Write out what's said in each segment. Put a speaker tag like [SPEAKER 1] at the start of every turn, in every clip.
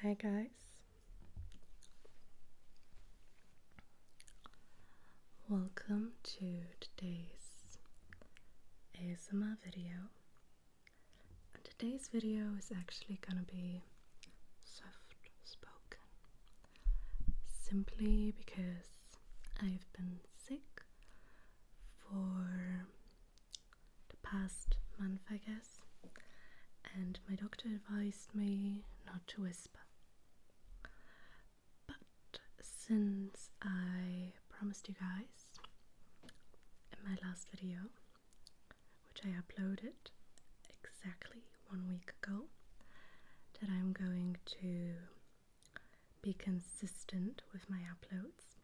[SPEAKER 1] Hi guys, welcome to today's ASMR video. And today's video is actually gonna be soft spoken, simply because I've been sick for the past month, I guess, and my doctor advised me not to whisper. Since I promised you guys in my last video, which I uploaded exactly 1 week ago, that I'm going to be consistent with my uploads,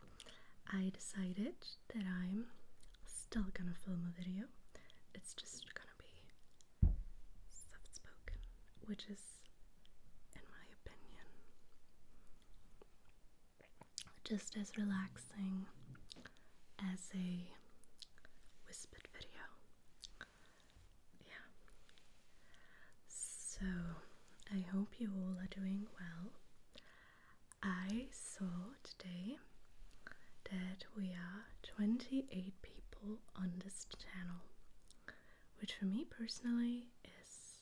[SPEAKER 1] I decided that I'm still gonna film a video. It's just gonna be soft spoken, which is, in my opinion, just as relaxing as a whispered video. Yeah. So, I hope you all are doing well. I saw today that we are 28 people on this channel, which for me personally is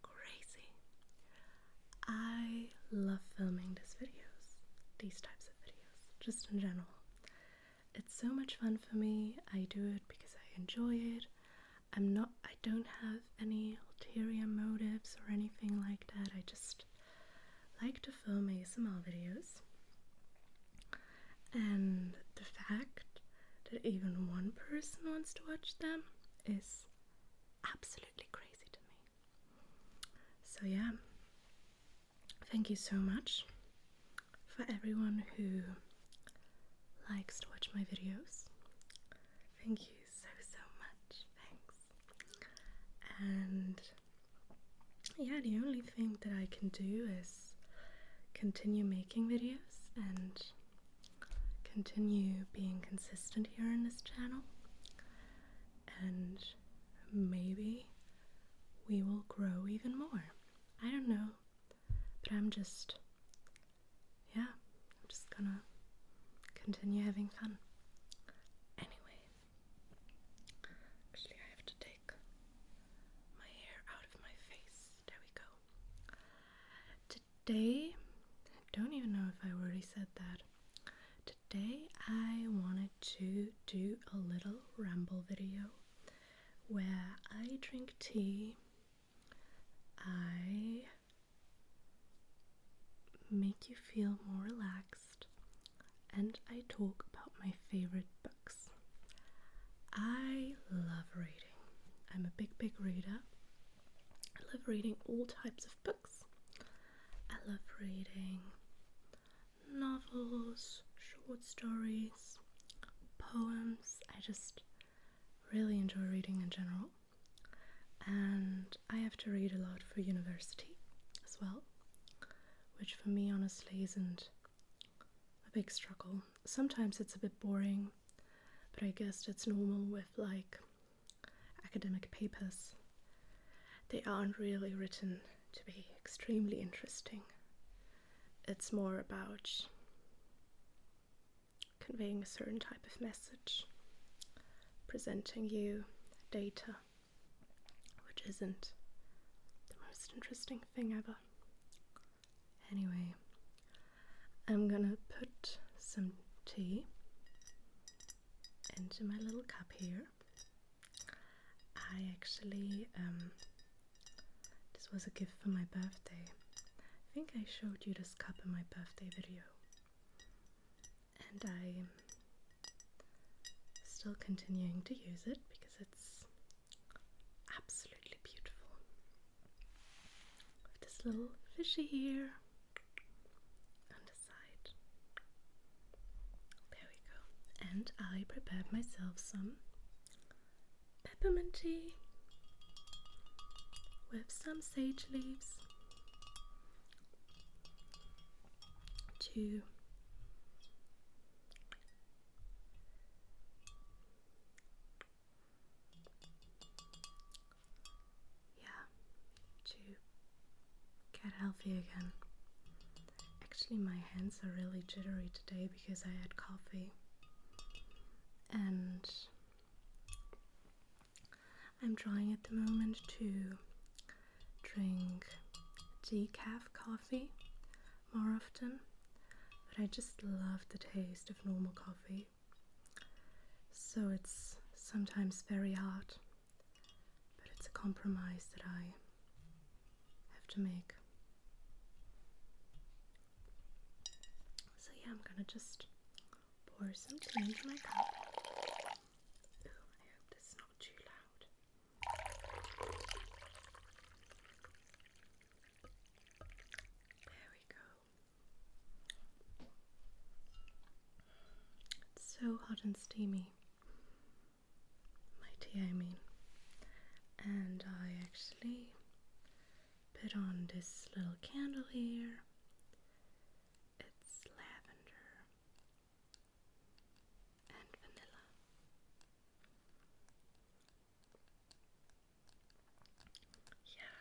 [SPEAKER 1] crazy. I love filming these types of videos, just in general. It's so much fun for me. I do it because I enjoy it. I don't have any ulterior motives or anything like that. I just like to film ASMR videos. And the fact that even one person wants to watch them is absolutely crazy to me. So yeah, thank you so much for everyone who likes to watch my videos. Thank you so much. Thanks. And yeah, the only thing that I can do is continue making videos and continue being consistent here in this channel, and maybe we will grow even more. I don't know, but I'm just gonna continue having fun. Anyway, actually I have to take my hair out of my face. There we go. Today, I don't even know if I already said that. Today I wanted to do a little ramble video where I drink tea, I make you feel more relaxed, and I talk about my favorite books. I love reading. I'm a big reader. I love reading all types of books. I love reading novels, short stories, poems. I just really enjoy reading in general. And I have to read a lot for university as well, which for me honestly isn't a big struggle. Sometimes it's a bit boring, but I guess that's normal with like academic papers. They aren't really written to be extremely interesting. It's more about conveying a certain type of message, presenting you data, which isn't the most interesting thing ever. Anyway, I'm gonna put some tea into my little cup here. I actually, this was a gift for my birthday. I think I showed you this cup in my birthday video. And I'm still continuing to use it because it's absolutely beautiful. With this little fishy here on the side. There we go. And I prepared myself some peppermint tea with some sage leaves to get healthy again. Actually, my hands are really jittery today because I had coffee, and I'm trying at the moment to drink decaf coffee more often, but I just love the taste of normal coffee, so it's sometimes very hard, but it's a compromise that I have to make. So yeah, I'm gonna just pour some tea into my cup. Ooh, I hope this is not too loud. There we go. It's so hot and steamy. My tea, I mean. And I actually put on this little candle here. It's lavender and vanilla. Yeah.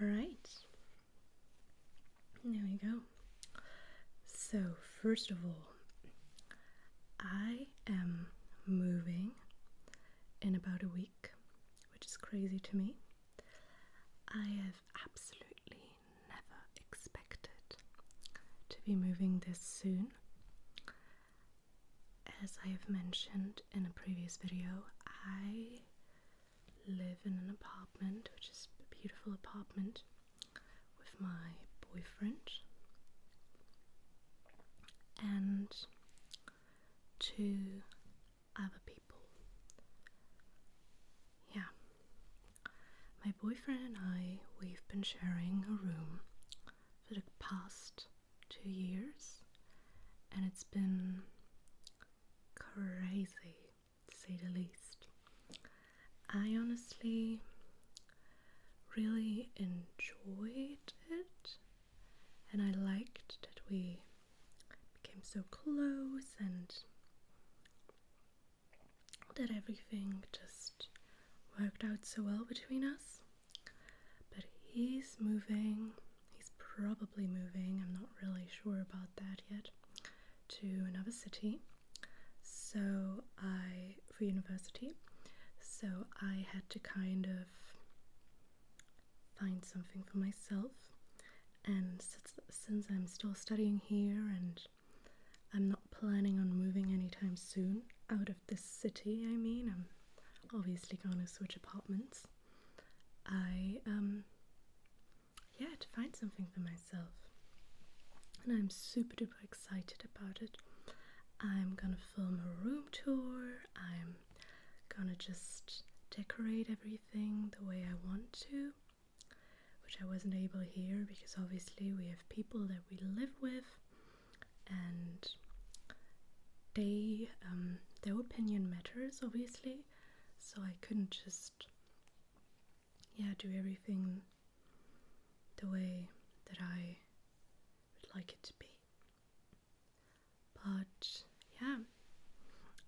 [SPEAKER 1] Alright. There we go. So, first of all, I am moving in about a week, which is crazy to me. I have absolutely never expected to be moving this soon. As I have mentioned in a previous video, I live in an apartment, which is a beautiful apartment, with my boyfriend and 2 other people. Yeah. My boyfriend and I, we've been sharing a room for the past 2 years, and it's been crazy, to say the least. I honestly really enjoyed it, and I liked that we became so close and that everything just worked out so well between us. But he's probably moving, I'm not really sure about that yet, to another city, for university, so I had to kind of find something for myself, and since I'm still studying here and I'm not planning on moving anytime soon out of this city, I'm obviously gonna switch apartments. I had to find something for myself, and I'm super duper excited about it. I'm gonna film a room tour. I'm gonna just decorate everything the way I want to, which I wasn't able here because obviously we have people that we live with, and their opinion matters, obviously, so I couldn't just do everything the way that I would like it to be. But yeah,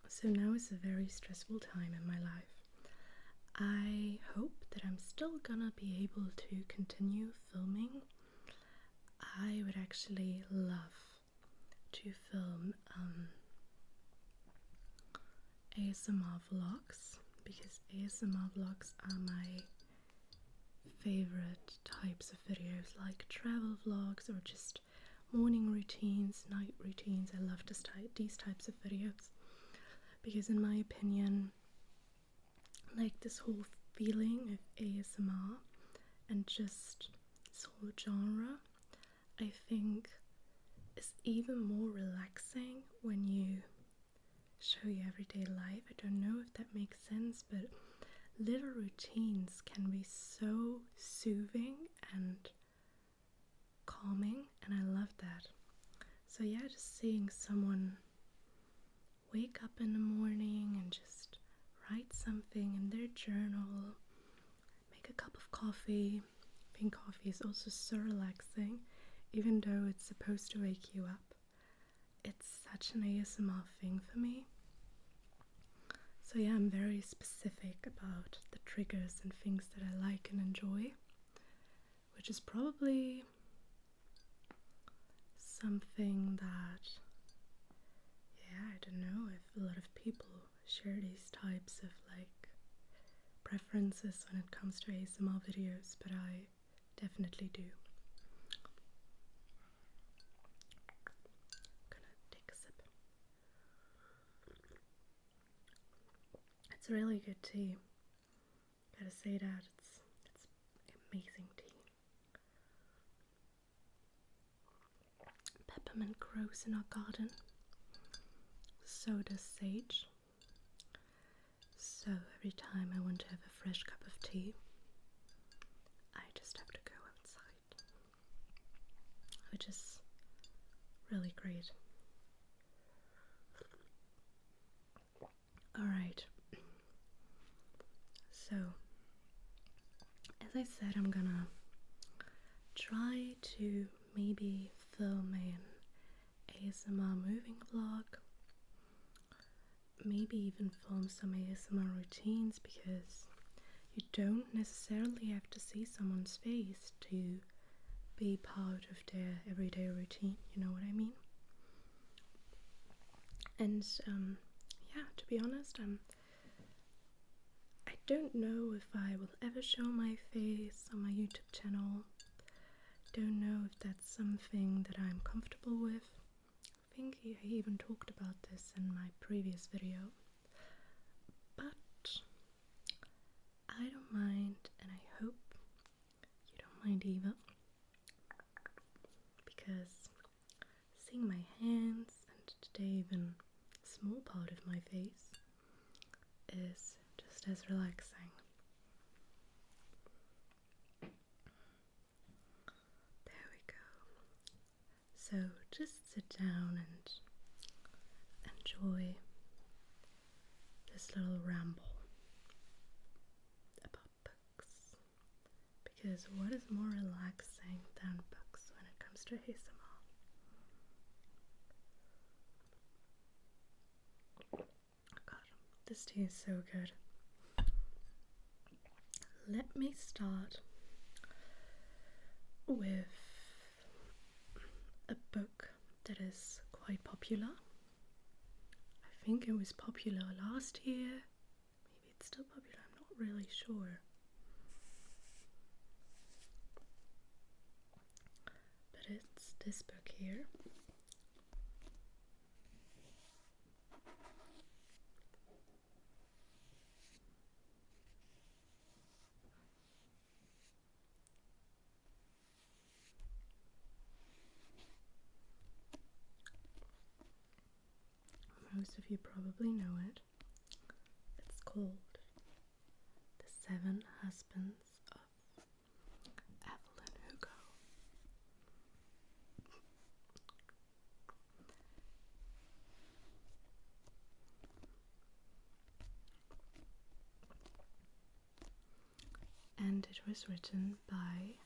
[SPEAKER 1] so now is a very stressful time in my life. I hope that I'm still gonna be able to continue filming. I would actually love to film ASMR vlogs, because ASMR vlogs are my favorite types of videos, like travel vlogs or just morning routines, night routines. I love these types of videos because, in my opinion, like this whole feeling of ASMR and just this whole genre, I think is even more relaxing when you show your everyday life. I don't know if that makes sense, but little routines can be so soothing and calming, and I love that. So yeah, just seeing someone wake up in the morning and just write something in their journal, make a cup of coffee. I think coffee is also so relaxing, even though it's supposed to wake you up. It's such an ASMR thing for me. So yeah, I'm very specific about the triggers and things that I like and enjoy. which is probably something that, yeah, I don't know if a lot of people share these types of like preferences when it comes to ASMR videos, but I definitely do. I'm gonna take a sip. It's really good tea. Gotta say that it's amazing tea. Peppermint grows in our garden. So does sage. So every time I want to have a fresh cup of tea, I just have to go outside, which is really great. Alright, so as I said, I'm gonna try to maybe film an ASMR moving vlog, maybe even film some ASMR routines, because you don't necessarily have to see someone's face to be part of their everyday routine, you know what I mean? And yeah, to be honest, I don't know if I will ever show my face on my YouTube channel. Don't know if that's something that I'm comfortable with. I think I even talked about this in my previous video. But I don't mind, and I hope you don't mind either, because seeing my hands and today even a small part of my face is just as relaxing. There we go. So just sit down and enjoy this little ramble about books, because what is more relaxing than books when it comes to ASMR? Oh God, this tea is so good. Let me start with a book that is quite popular. I think it was popular last year. Maybe it's still popular, I'm not really sure. But it's this book here. Most of you probably know it. It's called The Seven Husbands of Evelyn Hugo. And it was written by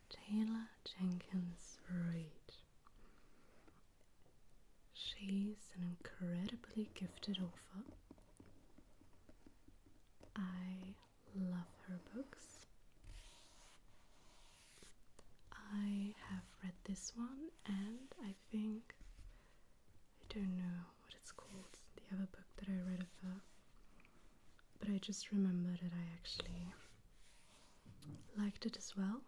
[SPEAKER 1] Taylor Jenkins Reid. She's an incredibly gifted author. I love her books. I have read this one, and I think, I don't know what it's called, the other book that I read of her, but I just remember that I actually liked it as well.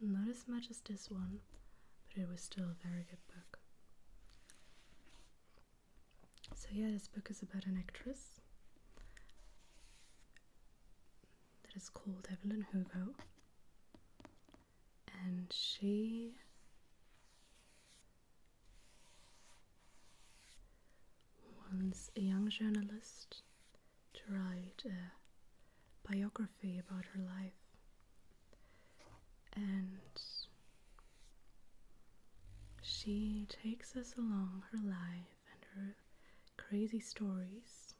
[SPEAKER 1] Not as much as this one, but it was still a very good book. So yeah, this book is about an actress that is called Evelyn Hugo, and she wants a young journalist to write a biography about her life, and she takes us along her life and her crazy stories,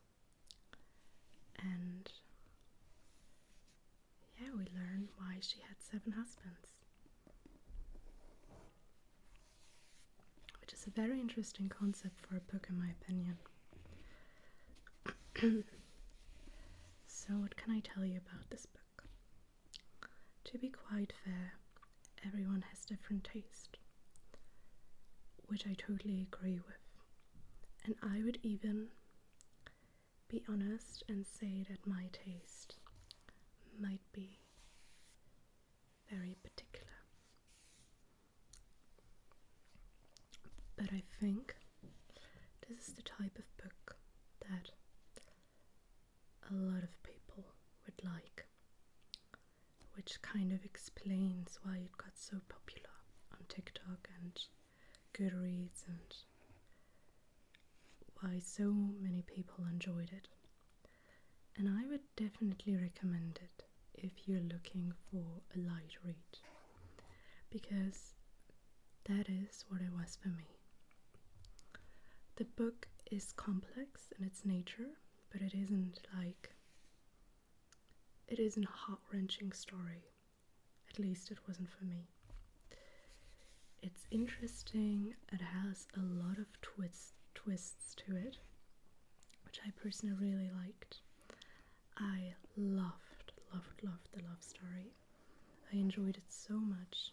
[SPEAKER 1] and yeah, we learn why she had 7 husbands, which is a very interesting concept for a book in my opinion. So what can I tell you about this book? To be quite fair, everyone has different taste, which I totally agree with. And I would even be honest and say that my taste might be very particular. But I think this is the type of book that a lot of people would like, which kind of explains why it got so popular on TikTok and Goodreads and why so many people enjoyed it. And I would definitely recommend it if you're looking for a light read, because that is what it was for me. The book is complex in its nature, but it isn't a heart-wrenching story. At least it wasn't for me. It's interesting, it has a lot of twists to it, which I personally really liked. I loved the love story. I enjoyed it so much,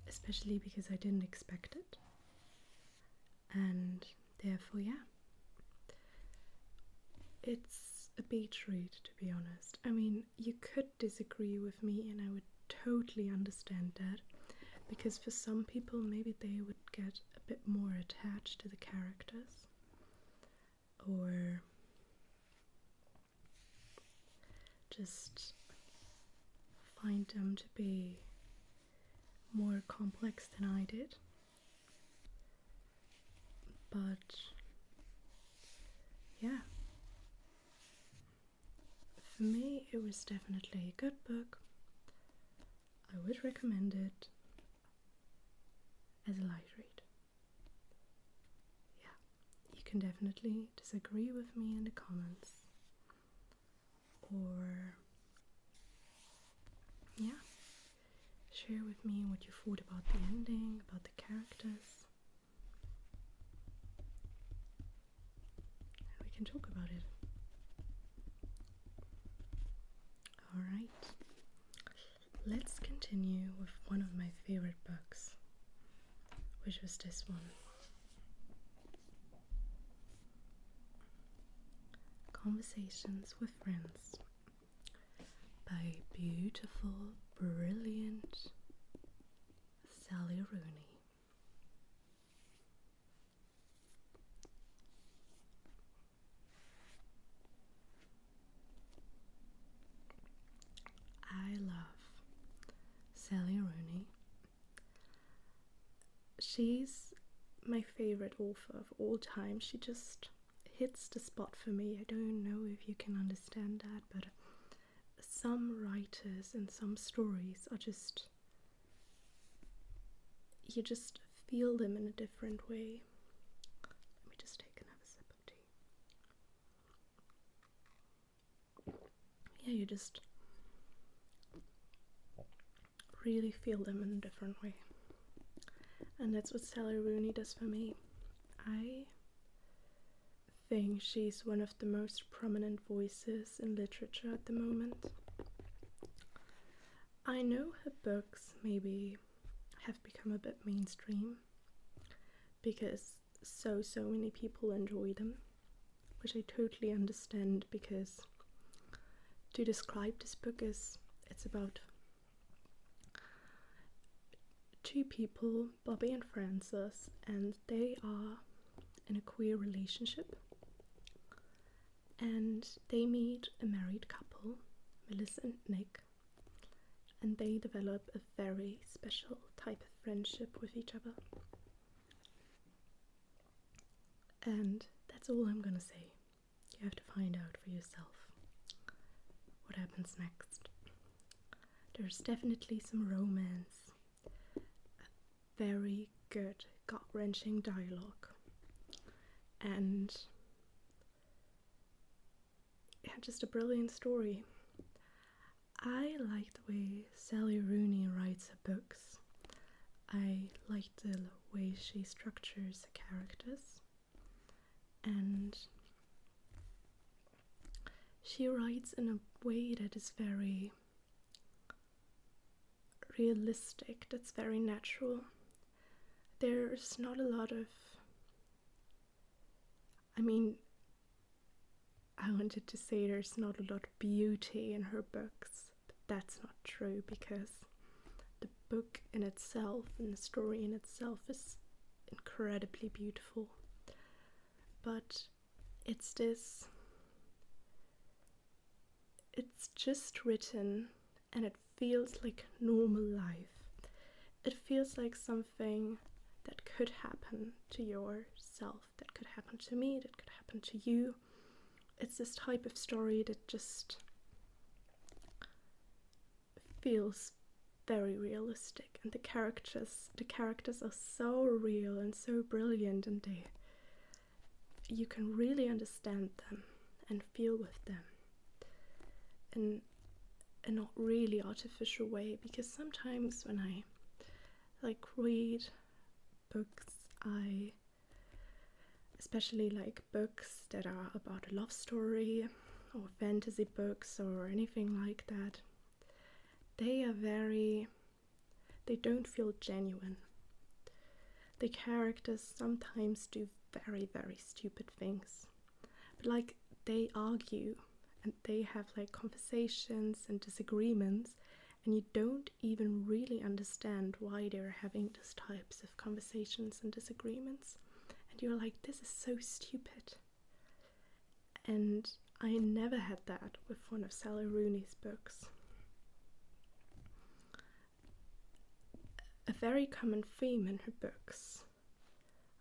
[SPEAKER 1] especially because I didn't expect it. And therefore, yeah, it's a beach read, to be honest. I mean, you could disagree with me and I would totally understand that, because for some people maybe they would get a bit more attached to the characters, or just find them to be more complex than I did. But yeah, for me it was definitely a good book. I would recommend it as a light read. Yeah, you can definitely disagree with me in the comments, or yeah, share with me what you thought about the ending, about the characters, and we can talk about it. Alright, let's continue with one of my favorite books, which was this one. Conversations with Friends by beautiful, brilliant Sally Rooney. I love Sally Rooney. She's my favorite author of all time. She just hits the spot for me. I don't know if you can understand that, but some writers and some stories are just, you just feel them in a different way. Let me just take another sip of tea. Yeah, you just really feel them in a different way. And that's what Sally Rooney does for me. I think she's one of the most prominent voices in literature at the moment. I know her books maybe have become a bit mainstream because so many people enjoy them, which I totally understand, because to describe this book is, it's about two people, Bobby and Frances, and they are in a queer relationship, and they meet a married couple, Melissa and Nick, and they develop a very special type of friendship with each other. And that's all I'm gonna say. You have to find out for yourself what happens next. There's definitely some romance, very good gut-wrenching dialogue, and yeah, just a brilliant story. I like the way Sally Rooney writes her books. I like the way she structures the characters, and she writes in a way that is very realistic, that's very natural. There's not a lot of, I mean, I wanted to say there's not a lot of beauty in her books, but that's not true, because the book in itself and the story in itself is incredibly beautiful. But it's just written, and it feels like normal life. It feels like something that could happen to yourself, that could happen to me, that could happen to you. It's this type of story that just feels very realistic, and the characters are so real and so brilliant, and you can really understand them and feel with them in a not really artificial way, because sometimes when I read books, especially books that are about a love story or fantasy books or anything like that, they don't feel genuine. The characters sometimes do very, very stupid things, but they argue and they have conversations and disagreements, and you don't even really understand why they're having these types of conversations and disagreements, and you're like, this is so stupid. And I never had that with one of Sally Rooney's books. A very common theme in her books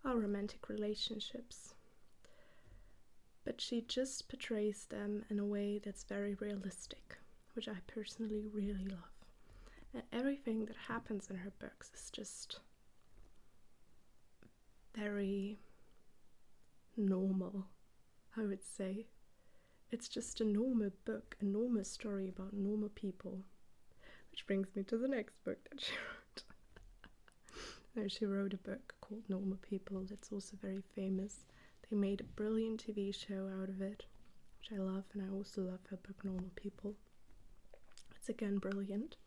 [SPEAKER 1] are romantic relationships, but she just portrays them in a way that's very realistic, which I personally really love. And everything that happens in her books is just very normal, I would say. It's just a normal book, a normal story about normal people. Which brings me to the next book that she wrote. No, she wrote a book called Normal People that's also very famous. They made a brilliant TV show out of it, which I love, and I also love her book Normal People. It's again brilliant.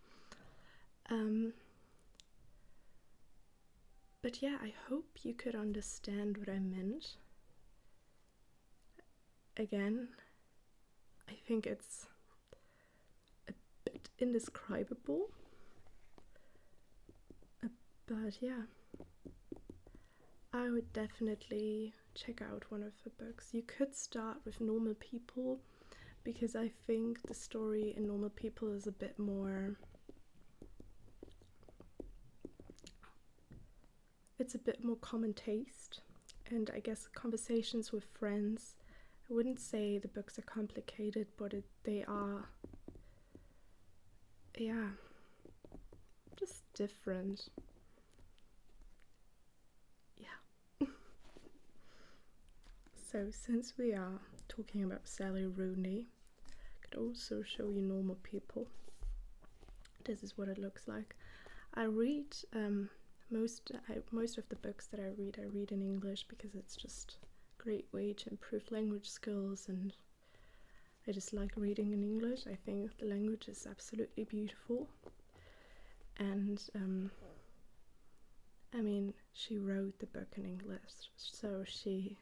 [SPEAKER 1] But yeah, I hope you could understand what I meant. Again, I think it's a bit indescribable, but yeah, I would definitely check out one of her books. You could start with Normal People, because I think the story in Normal People is a bit more, it's a bit more common taste, and I guess conversations with friends. I wouldn't say the books are complicated, but they are, yeah, just different. Yeah. So since we are talking about Sally Rooney, I could also show you Normal People. This is what it looks like. I read most of the books that I read in English, because it's just a great way to improve language skills, and I just like reading in English. I think the language is absolutely beautiful, and I mean, she wrote the book in English, so she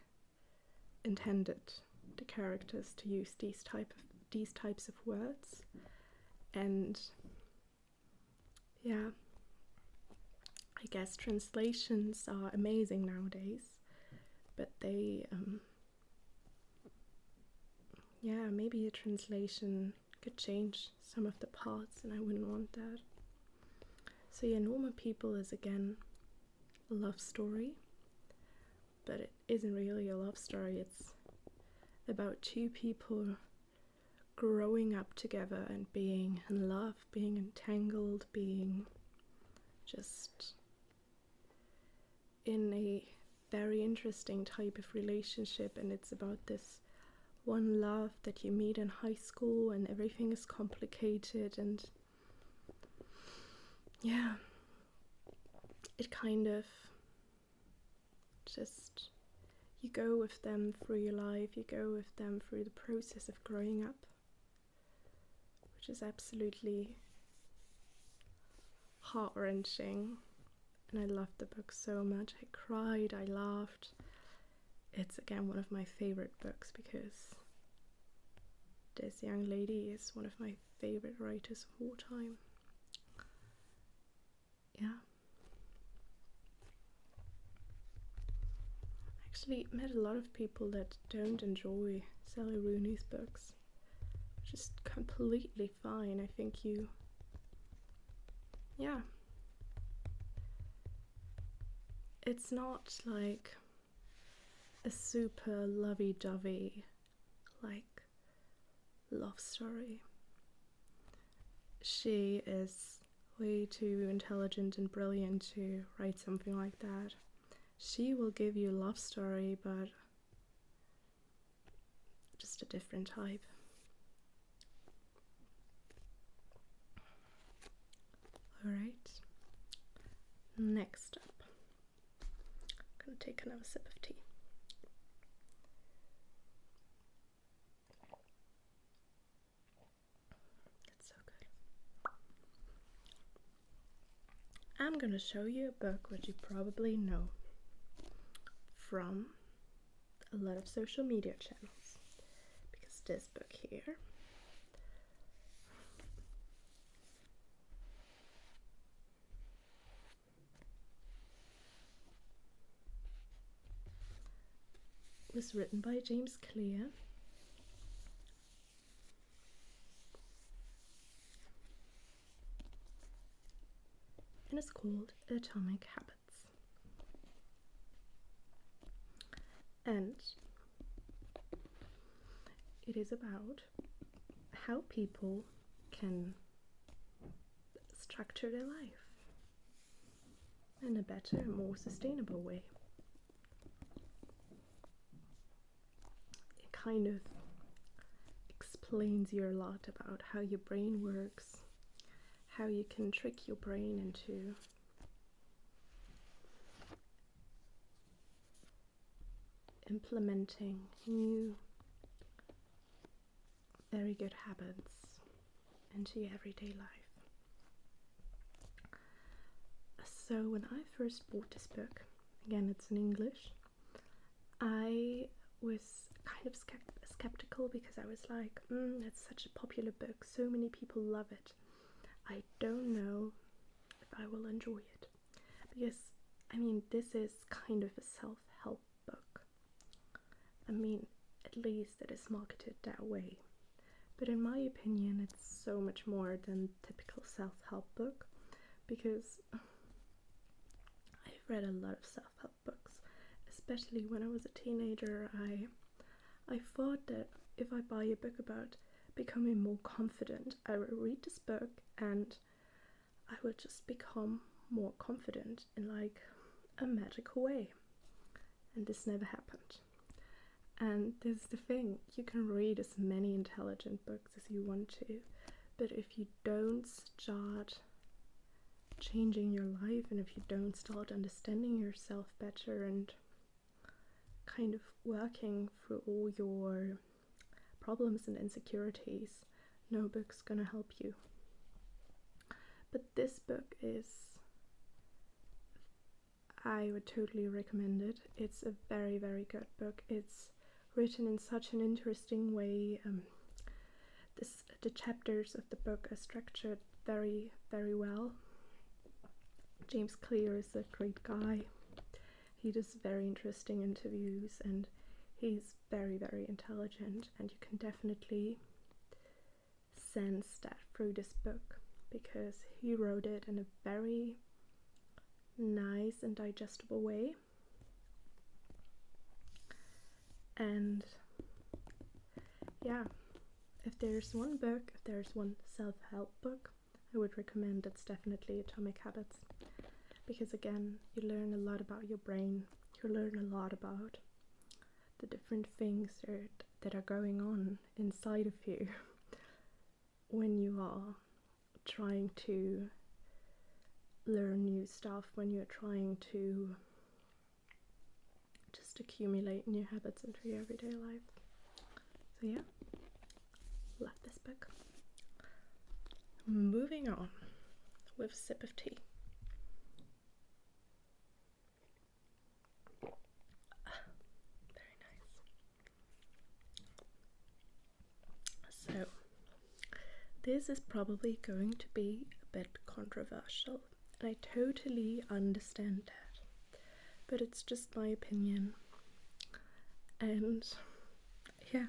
[SPEAKER 1] intended the characters to use these types of words, and yeah, I guess translations are amazing nowadays, but they yeah, maybe a translation could change some of the parts, and I wouldn't want that. So yeah, Normal People is again a love story, but it isn't really a love story. It's about two people growing up together and being in love, being entangled, being just in a very interesting type of relationship. And it's about this one love that you meet in high school, and everything is complicated, and yeah, it kind of just, you go with them through your life, you go with them through the process of growing up, which is absolutely heart-wrenching, and I loved the book so much. I cried, I laughed. It's again one of my favorite books because this young lady is one of my favorite writers of all time. Yeah. I actually met a lot of people that don't enjoy Sally Rooney's books, which is completely fine. I think yeah. It's not like a super lovey-dovey, like, love story. She is way too intelligent and brilliant to write something like that. She will give you a love story, but just a different type. Alright, next up, I'm gonna take another sip of tea. It's so good. I'm gonna show you a book which you probably know from a lot of social media channels, because this book here was written by James Clear, and it's called Atomic Habits. And it is about how people can structure their life in a better and more sustainable way. It kind of explains you a lot about how your brain works, how you can trick your brain into implementing new, very good habits into your everyday life. So when I first bought this book, again it's in English, I was kind of skeptical because I was like, that's such a popular book, so many people love it. I don't know if I will enjoy it, because I mean, this is kind of a self-help book. I mean, at least it is marketed that way. But in my opinion, it's so much more than typical self-help book, because I've read a lot of self-help books, especially when I was a teenager. I thought that if I buy a book about becoming more confident, I will read this book and I would just become more confident in like a magical way. And this never happened. And this is the thing, you can read as many intelligent books as you want to, but if you don't start changing your life, and if you don't start understanding yourself better and kind of working through all your problems and insecurities, no book's gonna help you. But this book is, I would totally recommend it. It's a very, very good book. It's written in such an interesting way. The chapters of the book are structured very, very well. James Clear is a great guy. He does very interesting interviews and he's very, very intelligent, and you can definitely sense that through this book because he wrote it in a very nice and digestible way. And yeah, if there's one book, if there's one self-help book, I would recommend, it's definitely Atomic Habits, because again, you learn a lot about your brain, you learn a lot about the different things that are going on inside of you when you are trying to learn new stuff, when you're trying to just accumulate new habits into your everyday life. So yeah, love this book. moving on with a sip of tea. Very nice. So, this is probably going to be a bit controversial, and I totally understand that, but it's just my opinion. And yeah,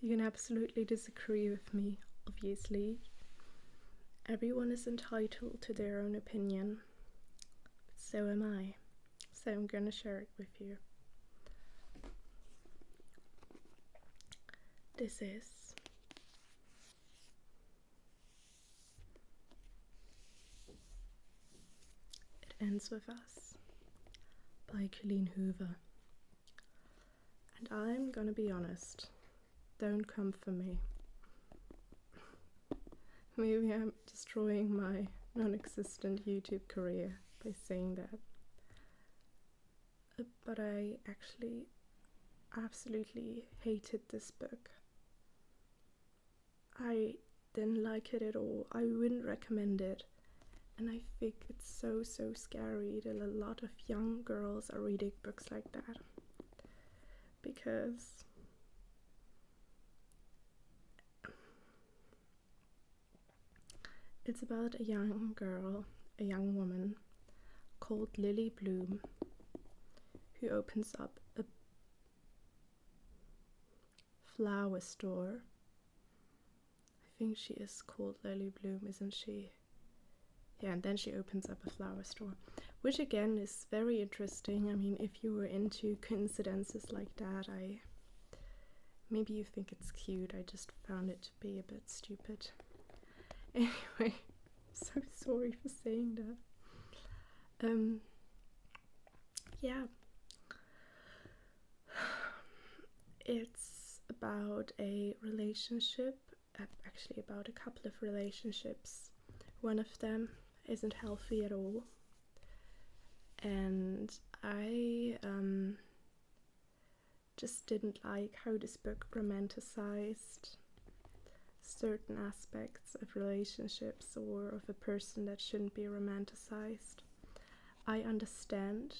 [SPEAKER 1] you can absolutely disagree with me, obviously. Everyone is entitled to their own opinion, but so am I. So I'm gonna share it with you. This is It Ends With Us by Colleen Hoover. And I'm gonna be honest, don't come for me. Maybe I'm destroying my non-existent YouTube career by saying that. But I actually absolutely hated this book. I didn't like it at all. I wouldn't recommend it. And I think it's so scary that a lot of young girls are reading books like that. Because it's about a young girl, a young woman called Lily Bloom, who opens up a flower store. I think she is called Lily Bloom, isn't she? Yeah, and then she opens up a flower store, which again is very interesting. I mean, if you were into coincidences like that, maybe you think it's cute. I just found it to be a bit stupid. Anyway, so sorry for saying that. Yeah. It's about a relationship, actually about a couple of relationships. One of them isn't healthy at all. And I just didn't like how this book romanticized certain aspects of relationships or of a person that shouldn't be romanticized. I understand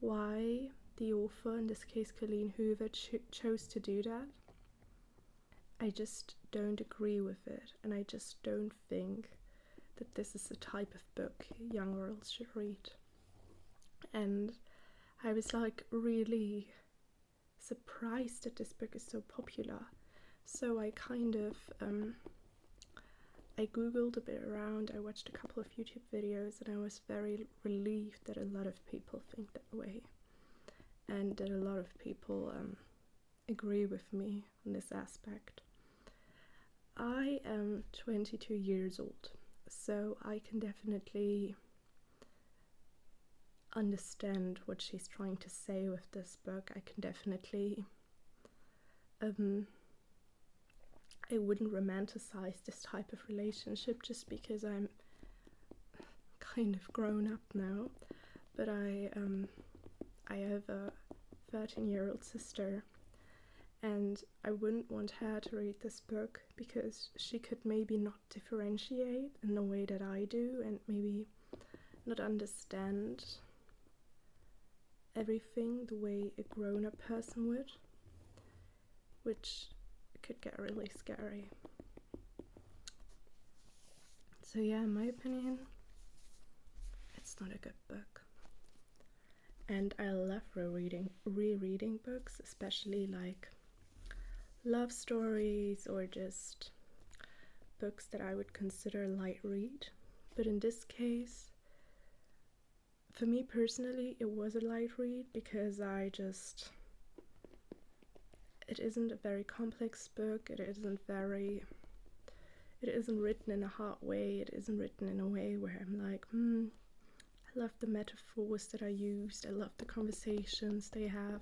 [SPEAKER 1] why the author, in this case Colleen Hoover, chose to do that. I just don't agree with it, and I just don't think that this is the type of book young girls should read. And I was like really surprised that this book is so popular. So I kind of I googled a bit around, I watched a couple of YouTube videos, and I was very relieved that a lot of people think that way, and that a lot of people agree with me on this aspect. I am 22 years old, so I can definitely understand what she's trying to say with this book. I can definitely I wouldn't romanticize this type of relationship just because I'm kind of grown up now, but I have a 13-year-old sister, and I wouldn't want her to read this book because she could maybe not differentiate in the way that I do, and maybe not understand everything the way a grown-up person would, which could get really scary. So yeah, in my opinion, it's not a good book. And I love rereading books, especially like love stories or just books that I would consider light read. But in this case, for me personally, it was a light read because it isn't a very complex book. It isn't written in a hard way. It isn't written in a way where I'm like, I love the metaphors that are used. I love the conversations they have.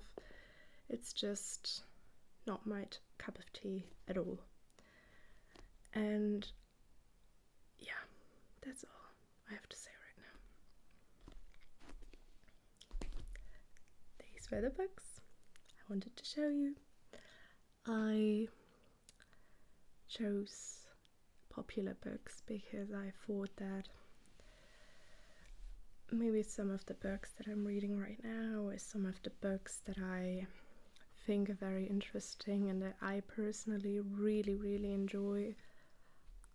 [SPEAKER 1] It's just not my cup of tea at all. And yeah, that's all I have to say right now. These were the books I wanted to show you. I chose popular books, because I thought that maybe some of the books that I'm reading right now, or some of the books that I think are very interesting and that I personally really enjoy,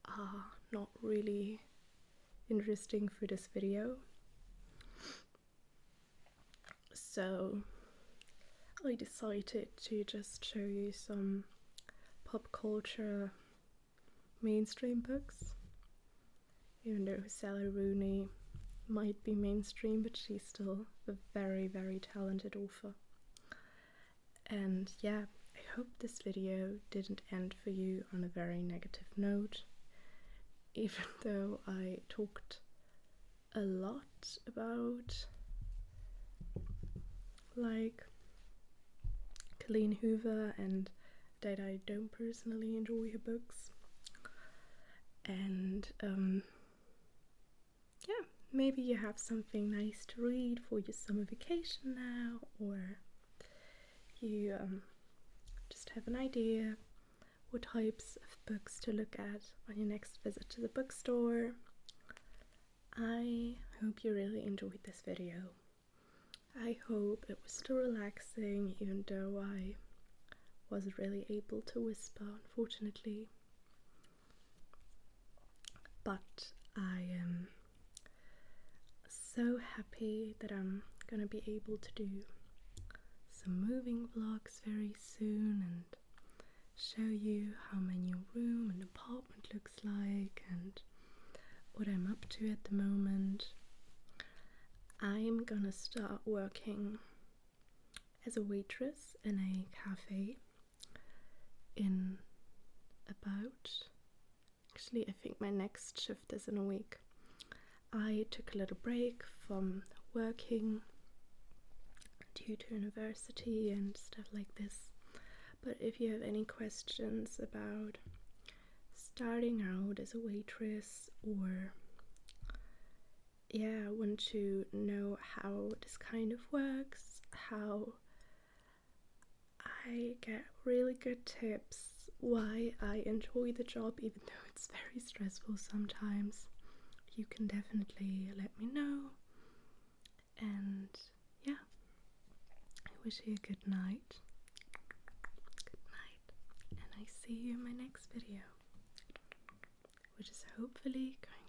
[SPEAKER 1] are not really interesting for this video. So I decided to just show you some pop culture mainstream books, even though Sally Rooney might be mainstream, but she's still a very talented author. And yeah, I hope this video didn't end for you on a very negative note, even though I talked a lot about like Colleen Hoover and that I don't personally enjoy her books. And yeah, maybe you have something nice to read for your summer vacation now, or you just have an idea what types of books to look at on your next visit to the bookstore. I hope you really enjoyed this video. I hope it was still relaxing, even though I wasn't really able to whisper, unfortunately. But I am so happy that I'm gonna be able to do some moving vlogs very soon and show you how my new room and apartment looks like and what I'm up to at the moment. I'm gonna start working as a waitress in a cafe in about, actually I think my next shift is in a week. I took a little break from working due to university and stuff like this, but if you have any questions about starting out as a waitress, or yeah, want to know how this kind of works, how I get really good tips, why I enjoy the job even though it's very stressful sometimes, you can definitely let me know. And yeah, I wish you a good night. Good night, and I see you in my next video, which is hopefully going